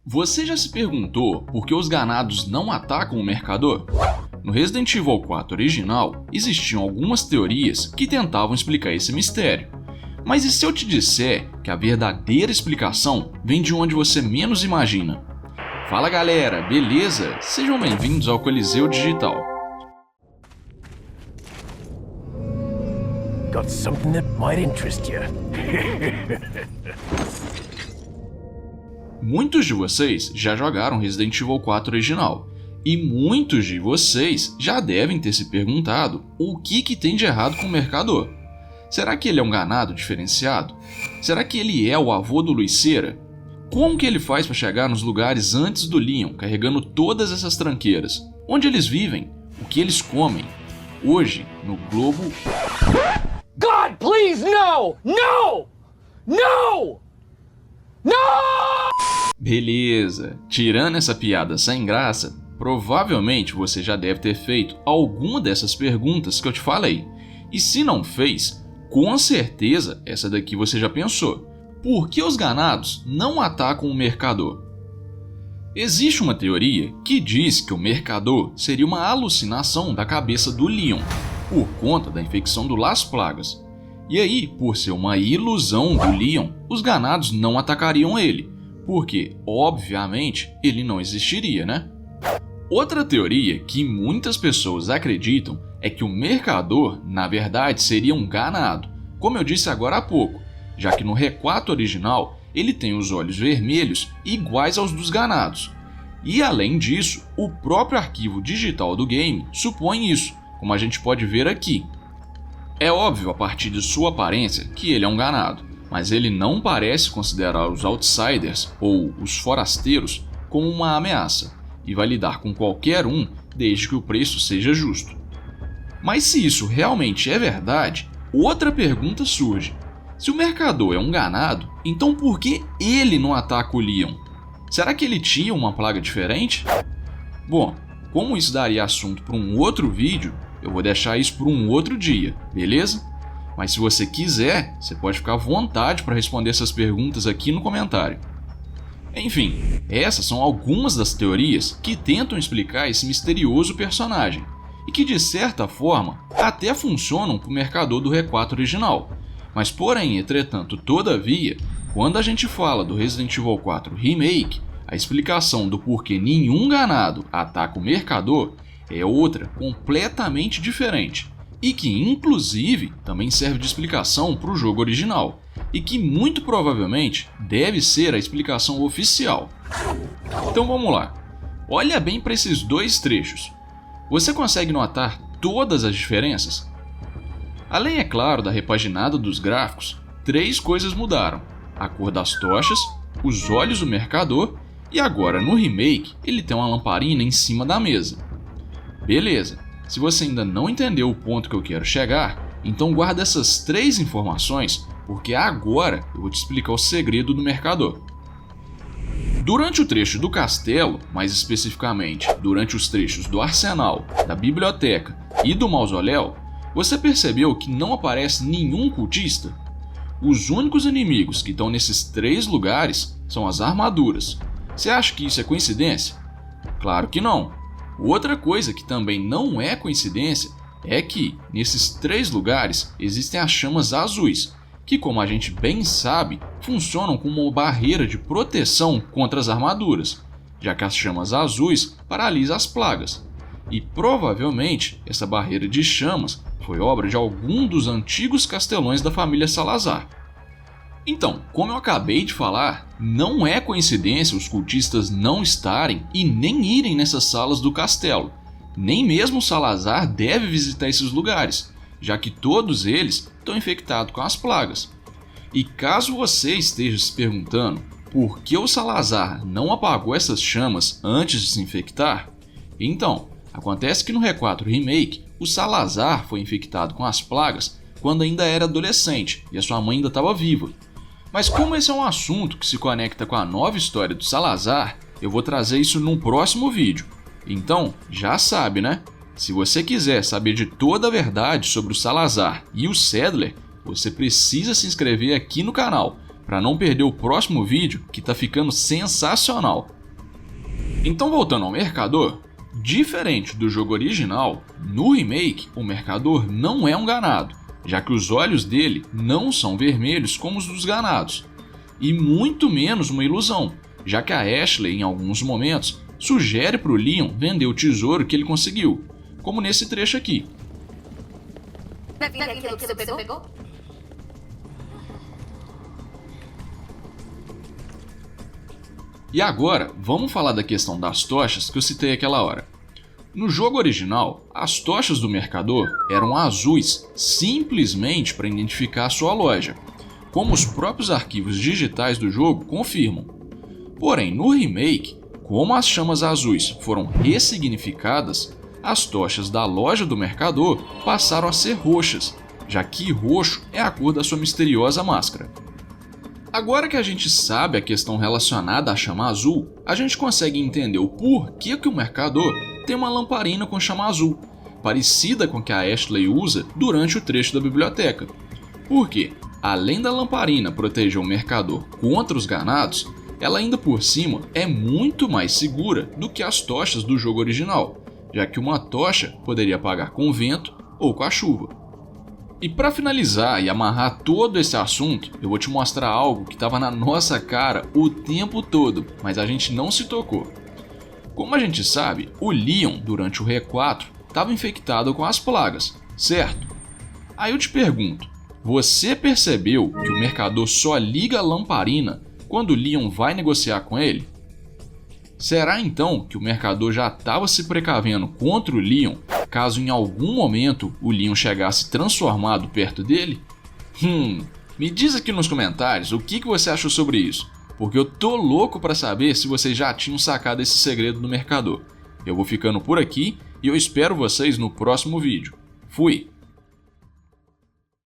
Você já se perguntou por que os ganados não atacam o mercador? No Resident Evil 4 original, existiam algumas teorias que tentavam explicar esse mistério. Mas e se eu te disser que a verdadeira explicação vem de onde você menos imagina? Fala galera, beleza? Sejam bem-vindos ao Coliseu Digital. Got something that might interest you. Muitos de vocês já jogaram Resident Evil 4 original, e muitos de vocês já devem ter se perguntado o que tem de errado com o mercador. Será que ele é um ganado diferenciado? Será que ele é o avô do Luiz Cera? Como que ele faz para chegar nos lugares antes do Leon, carregando todas essas tranqueiras? Onde eles vivem? O que eles comem? Hoje, no Globo... God, please, no! No! No! No! Beleza, tirando essa piada sem graça, provavelmente você já deve ter feito alguma dessas perguntas que eu te falei. E se não fez, com certeza essa daqui você já pensou. Por que os ganados não atacam o mercador? Existe uma teoria que diz que o mercador seria uma alucinação da cabeça do Leon, por conta da infecção do Las Plagas. E aí, por ser uma ilusão do Leon, os ganados não atacariam ele, porque, obviamente, ele não existiria, né? Outra teoria que muitas pessoas acreditam é que o mercador, na verdade, seria um ganado, como eu disse agora há pouco, já que no R4 original ele tem os olhos vermelhos iguais aos dos ganados. E além disso, o próprio arquivo digital do game supõe isso, como a gente pode ver aqui. É óbvio a partir de sua aparência que ele é um ganado, mas ele não parece considerar os outsiders ou os forasteiros como uma ameaça e vai lidar com qualquer um desde que o preço seja justo. Mas se isso realmente é verdade, outra pergunta surge. Se o mercador é um ganado, então por que ele não ataca o Leon? Será que ele tinha uma plaga diferente? Bom, como isso daria assunto para um outro vídeo, eu vou deixar isso para um outro dia, beleza? Mas se você quiser, você pode ficar à vontade para responder essas perguntas aqui no comentário. Enfim, essas são algumas das teorias que tentam explicar esse misterioso personagem e que de certa forma até funcionam para o mercador do R4 original. Mas porém, entretanto, todavia, quando a gente fala do Resident Evil 4 Remake, a explicação do porquê nenhum ganado ataca o mercador é outra completamente diferente e que inclusive também serve de explicação para o jogo original e que muito provavelmente deve ser a explicação oficial. Então vamos lá, olha bem para esses dois trechos. Você consegue notar todas as diferenças? Além, é claro, da repaginada dos gráficos, três coisas mudaram: a cor das tochas, os olhos do mercador e agora no remake ele tem uma lamparina em cima da mesa. Beleza, se você ainda não entendeu o ponto que eu quero chegar, então guarda essas três informações, porque agora eu vou te explicar o segredo do mercador. Durante o trecho do castelo, mais especificamente durante os trechos do arsenal, da biblioteca e do mausoléu, você percebeu que não aparece nenhum cultista? Os únicos inimigos que estão nesses três lugares são as armaduras. Você acha que isso é coincidência? Claro que não. Outra coisa que também não é coincidência é que, nesses três lugares, existem as chamas azuis, que, como a gente bem sabe, funcionam como uma barreira de proteção contra as armaduras, já que as chamas azuis paralisam as plagas. E provavelmente essa barreira de chamas foi obra de algum dos antigos castelões da família Salazar. Então, como eu acabei de falar, não é coincidência os cultistas não estarem e nem irem nessas salas do castelo. Nem mesmo Salazar deve visitar esses lugares, já que todos eles estão infectados com as plagas. E caso você esteja se perguntando por que o Salazar não apagou essas chamas antes de se infectar, então, acontece que no R4 Remake, o Salazar foi infectado com as plagas quando ainda era adolescente e a sua mãe ainda estava viva. Mas como esse é um assunto que se conecta com a nova história do Salazar, eu vou trazer isso num próximo vídeo. Então, já sabe, né? Se você quiser saber de toda a verdade sobre o Salazar e o Saddler, você precisa se inscrever aqui no canal para não perder o próximo vídeo que tá ficando sensacional. Então, voltando ao Mercador, diferente do jogo original, no remake o Mercador não é um ganado, já que os olhos dele não são vermelhos como os dos ganados, e muito menos uma ilusão, já que a Ashley em alguns momentos sugere para o Leon vender o tesouro que ele conseguiu, como nesse trecho aqui. Aquilo que você pegou? E agora, vamos falar da questão das tochas que eu citei aquela hora. No jogo original, as tochas do Mercador eram azuis simplesmente para identificar a sua loja, como os próprios arquivos digitais do jogo confirmam. Porém, no remake, como as chamas azuis foram ressignificadas, as tochas da loja do Mercador passaram a ser roxas, já que roxo é a cor da sua misteriosa máscara. Agora que a gente sabe a questão relacionada à chama azul, a gente consegue entender o porquê que o Mercador tem uma lamparina com chama azul, parecida com a que a Ashley usa durante o trecho da biblioteca. Porque, além da lamparina proteger o Mercador contra os ganados, ela ainda por cima é muito mais segura do que as tochas do jogo original, já que uma tocha poderia apagar com o vento ou com a chuva. E para finalizar e amarrar todo esse assunto, eu vou te mostrar algo que estava na nossa cara o tempo todo, mas a gente não se tocou. Como a gente sabe, o Leon, durante o R4, estava infectado com as plagas, certo? Aí eu te pergunto, você percebeu que o Mercador só liga a lamparina quando o Leon vai negociar com ele? Será então que o Mercador já estava se precavendo contra o Leon caso em algum momento o Leon chegasse transformado perto dele? Me diz aqui nos comentários o que você achou sobre isso, porque eu tô louco para saber se vocês já tinham sacado esse segredo do Mercador. Eu vou ficando por aqui e eu espero vocês no próximo vídeo. Fui!